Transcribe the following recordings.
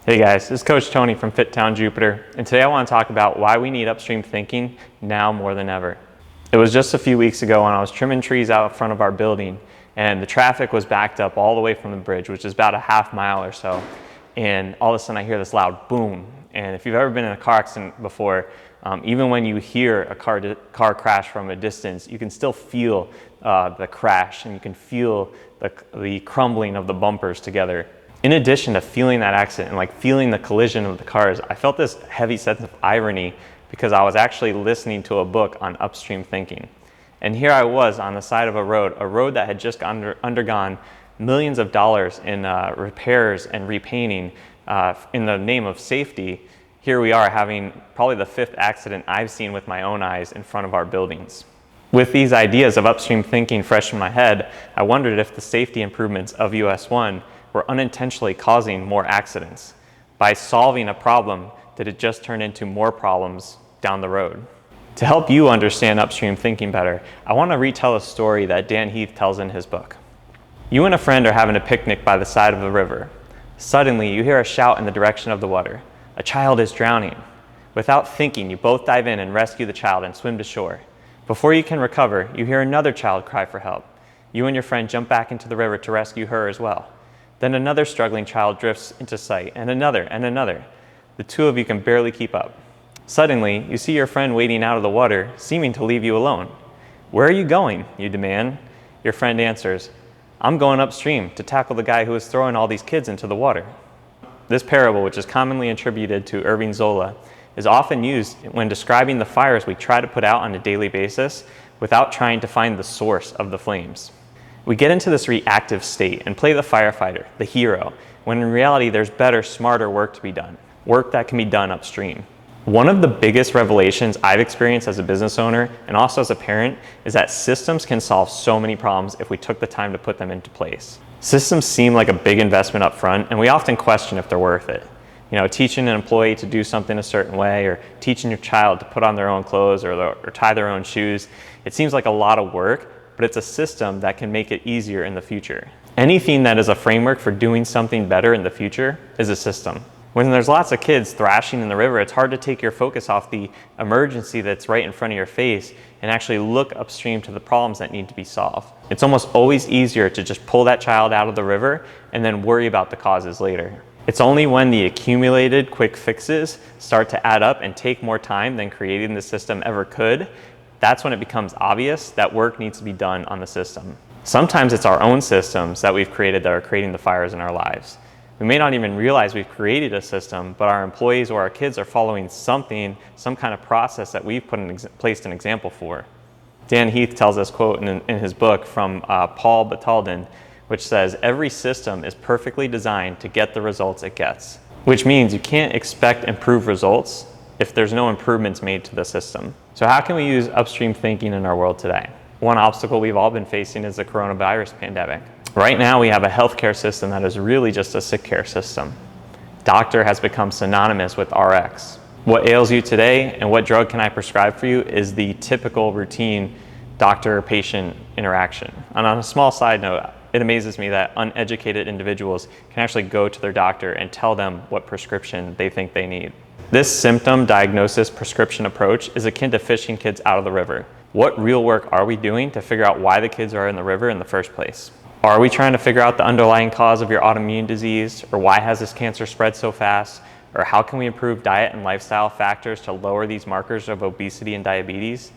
Hey guys, this is Coach Tony from FitTown Jupiter, and today I want to talk about why we need upstream thinking now more than ever. It was just a few weeks ago when I was trimming trees out front of our building, and the traffic was backed up all the way from the bridge, which is about a half mile or so, and all of a sudden I hear this loud boom. And if you've ever been in a car accident before, even when you hear a car crash from a distance, you can still feel the crash, and you can feel the crumbling of the bumpers together. In addition to feeling that accident and feeling the collision of the cars, I felt this heavy sense of irony because I was actually listening to a book on upstream thinking. And here I was on the side of a road that had just undergone millions of dollars in repairs and repainting in the name of safety. Here we are having probably the 5th accident I've seen with my own eyes in front of our buildings. With these ideas of upstream thinking fresh in my head, I wondered if the safety improvements of US 1 were unintentionally causing more accidents. By solving a problem, did it just turn into more problems down the road? To help you understand upstream thinking better, I want to retell a story that Heath tells in his book. You and a friend are having a picnic by the side of the river. Suddenly, you hear a shout in the direction of the water. A child is drowning. Without thinking, you both dive in and rescue the child and swim to shore. Before you can recover, you hear another child cry for help. You and your friend jump back into the river to rescue her as well. Then another struggling child drifts into sight, and another, and another. The two of you can barely keep up. Suddenly, you see your friend wading out of the water, seeming to leave you alone. "Where are you going?" you demand. Your friend answers, "I'm going upstream to tackle the guy who is throwing all these kids into the water." This parable, which is commonly attributed to Irving Zola, is often used when describing the fires we try to put out on a daily basis without trying to find the source of the flames. We get into this reactive state and play the firefighter, the hero, when in reality there's better, smarter work to be done, work that can be done upstream. One of the biggest revelations I've experienced as a business owner and also as a parent is that systems can solve so many problems if we took the time to put them into place. Systems seem like a big investment up front, and we often question if they're worth it. You know, teaching an employee to do something a certain way, or teaching your child to put on their own clothes or tie their own shoes, it seems like a lot of work, but it's a system that can make it easier in the future. Anything that is a framework for doing something better in the future is a system. When there's lots of kids thrashing in the river, it's hard to take your focus off the emergency that's right in front of your face and actually look upstream to the problems that need to be solved. It's almost always easier to just pull that child out of the river and then worry about the causes later. It's only when the accumulated quick fixes start to add up and take more time than creating the system ever could, that's when it becomes obvious that work needs to be done on the system. Sometimes it's our own systems that we've created that are creating the fires in our lives. We may not even realize we've created a system, but our employees or our kids are following some kind of process that we've placed an example for. Heath tells us, quote in his book from Paul Batalden, which says, "Every system is perfectly designed to get the results it gets," which means you can't expect improved results if there's no improvements made to the system. So how can we use upstream thinking in our world today? One obstacle we've all been facing is the coronavirus pandemic. Right now we have a healthcare system that is really just a sick care system. Doctor has become synonymous with RX. What ails you today and what drug can I prescribe for you is the typical routine doctor-patient interaction. And on a small side note, it amazes me that uneducated individuals can actually go to their doctor and tell them what prescription they think they need. This symptom diagnosis prescription approach is akin to fishing kids out of the river. What real work are we doing to figure out why the kids are in the river in the first place? Are we trying to figure out the underlying cause of your autoimmune disease, or why has this cancer spread so fast? Or how can we improve diet and lifestyle factors to lower these markers of obesity and diabetes?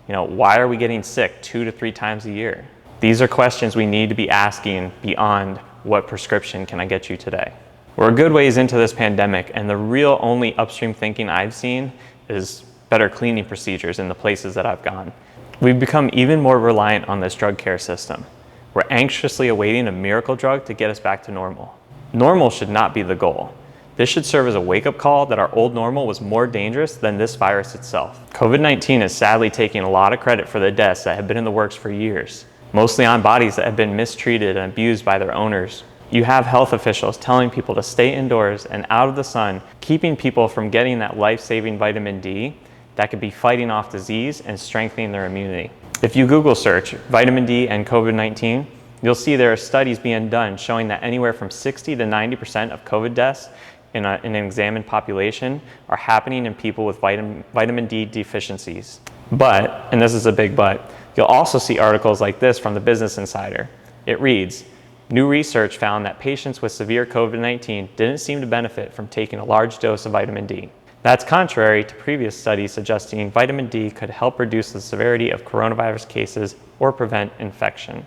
You know, why are we getting sick 2 to 3 times a year? These are questions we need to be asking beyond what prescription can I get you today? We're a good ways into this pandemic, and the real only upstream thinking I've seen is better cleaning procedures in the places that I've gone. We've become even more reliant on this drug care system. We're anxiously awaiting a miracle drug to get us back to normal. Normal should not be the goal. This should serve as a wake-up call that our old normal was more dangerous than this virus itself. COVID-19 is sadly taking a lot of credit for the deaths that have been in the works for years, mostly on bodies that have been mistreated and abused by their owners. You have health officials telling people to stay indoors and out of the sun, keeping people from getting that life-saving vitamin D that could be fighting off disease and strengthening their immunity. If you Google search vitamin D and COVID-19, you'll see there are studies being done showing that anywhere from 60 to 90% of COVID deaths in an examined population are happening in people with vitamin D deficiencies. But, and this is a big but, you'll also see articles like this from the Business Insider. It reads, new research found that patients with severe COVID-19 didn't seem to benefit from taking a large dose of vitamin D. That's contrary to previous studies suggesting vitamin D could help reduce the severity of coronavirus cases or prevent infection.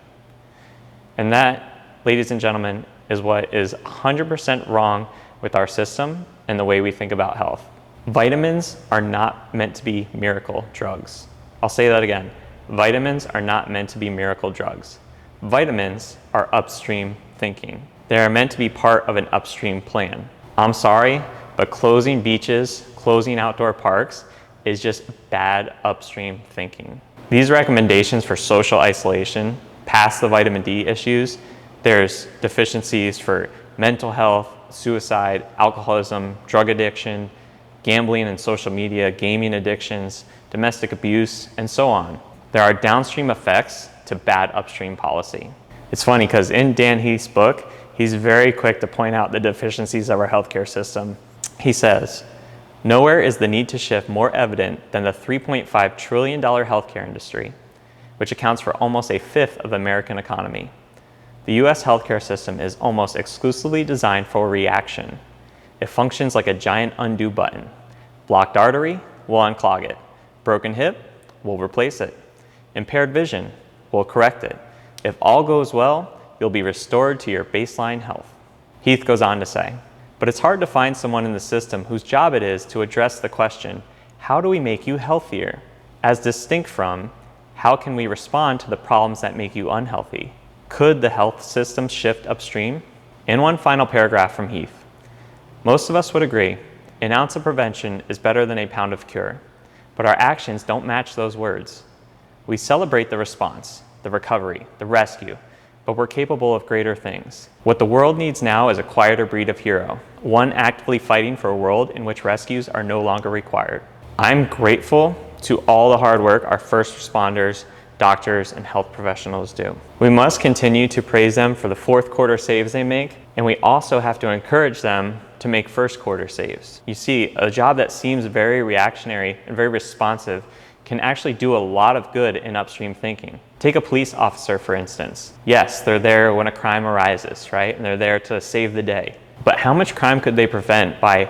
And that, ladies and gentlemen, is what is 100% wrong with our system and the way we think about health. Vitamins are not meant to be miracle drugs. I'll say that again. Vitamins are not meant to be miracle drugs. Vitamins are upstream thinking. They are meant to be part of an upstream plan. I'm sorry, but closing beaches, closing outdoor parks is just bad upstream thinking. These recommendations for social isolation, past the vitamin D issues, there's deficiencies for mental health, suicide, alcoholism, drug addiction, gambling and social media, gaming addictions, domestic abuse, and so on. There are downstream effects to bad upstream policy. It's funny because in Dan Heath's book, he's very quick to point out the deficiencies of our healthcare system. He says, nowhere is the need to shift more evident than the $3.5 trillion healthcare industry, which accounts for almost a fifth of the American economy. The US healthcare system is almost exclusively designed for reaction. It functions like a giant undo button. Blocked artery, we'll unclog it. Broken hip, we'll replace it. Impaired vision, we'll correct it. If all goes well, you'll be restored to your baseline health. Heath goes on to say, but it's hard to find someone in the system whose job it is to address the question, how do we make you healthier? As distinct from, how can we respond to the problems that make you unhealthy? Could the health system shift upstream? In one final paragraph from Heath, most of us would agree, an ounce of prevention is better than a pound of cure, but our actions don't match those words. We celebrate the response, the recovery, the rescue, but we're capable of greater things. What the world needs now is a quieter breed of hero, one actively fighting for a world in which rescues are no longer required. I'm grateful to all the hard work our first responders, doctors, and health professionals do. We must continue to praise them for the fourth quarter saves they make, and we also have to encourage them to make first quarter saves. You see, a job that seems very reactionary and very responsive can actually do a lot of good in upstream thinking. Take a police officer, for instance. Yes, they're there when a crime arises, right? And they're there to save the day. But how much crime could they prevent by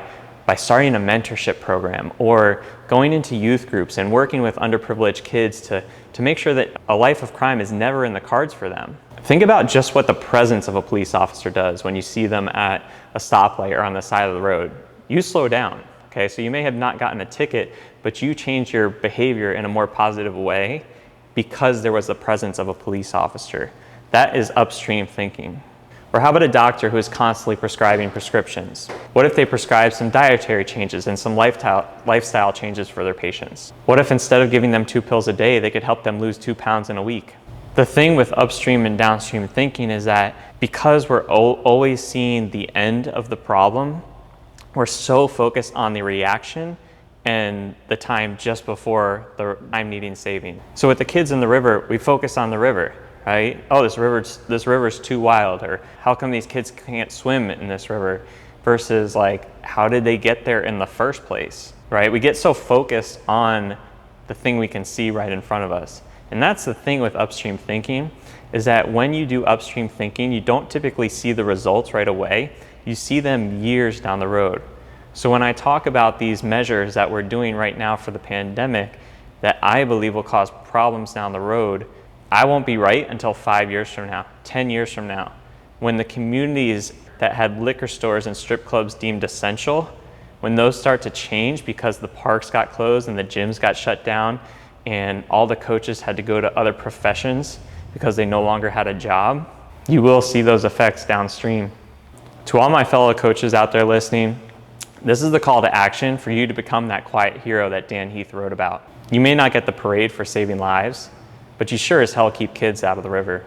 starting a mentorship program or going into youth groups and working with underprivileged kids to make sure that a life of crime is never in the cards for them? Think about just what the presence of a police officer does when you see them at a stoplight or on the side of the road. You slow down, okay? So you may have not gotten a ticket, but you change your behavior in a more positive way because there was the presence of a police officer. That is upstream thinking. Or how about a doctor who is constantly prescribing prescriptions? What if they prescribe some dietary changes and some lifestyle changes for their patients? What if instead of giving them 2 pills a day, they could help them lose 2 pounds in a week? The thing with upstream and downstream thinking is that because we're always seeing the end of the problem, we're so focused on the reaction and the time just before the time needing saving. So with the kids in the river, we focus on the river, right? Oh, this river's too wild, or how come these kids can't swim in this river? Versus like, how did they get there in the first place, right? We get so focused on the thing we can see right in front of us. And that's the thing with upstream thinking, is that when you do upstream thinking, you don't typically see the results right away. You see them years down the road. So when I talk about these measures that we're doing right now for the pandemic that I believe will cause problems down the road, I won't be right until 5 years from now, 10 years from now, when the communities that had liquor stores and strip clubs deemed essential, when those start to change because the parks got closed and the gyms got shut down and all the coaches had to go to other professions because they no longer had a job, you will see those effects downstream. To all my fellow coaches out there listening, this is the call to action for you to become that quiet hero that Dan Heath wrote about. You may not get the parade for saving lives, but you sure as hell keep kids out of the river.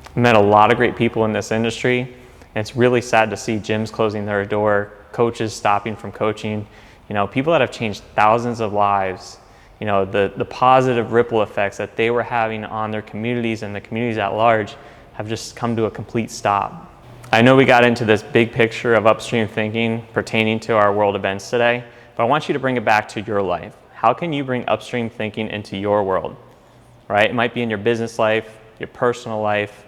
I've met a lot of great people in this industry, and it's really sad to see gyms closing their door, coaches stopping from coaching, people that have changed thousands of lives, the positive ripple effects that they were having on their communities and the communities at large have just come to a complete stop. I know we got into this big picture of upstream thinking pertaining to our world events today, but I want you to bring it back to your life. How can you bring upstream thinking into your world, right? It might be in your business life, your personal life.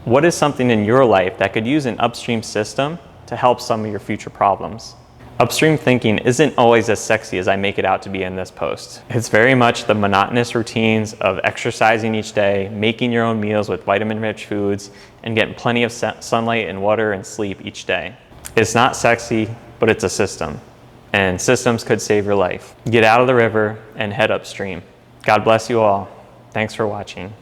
What is something in your life that could use an upstream system to help some of your future problems? Upstream thinking isn't always as sexy as I make it out to be in this post. It's very much the monotonous routines of exercising each day, making your own meals with vitamin-rich foods, and getting plenty of sunlight and water and sleep each day. It's not sexy, but it's a system, and systems could save your life. Get out of the river and head upstream. God bless you all. Thanks for watching.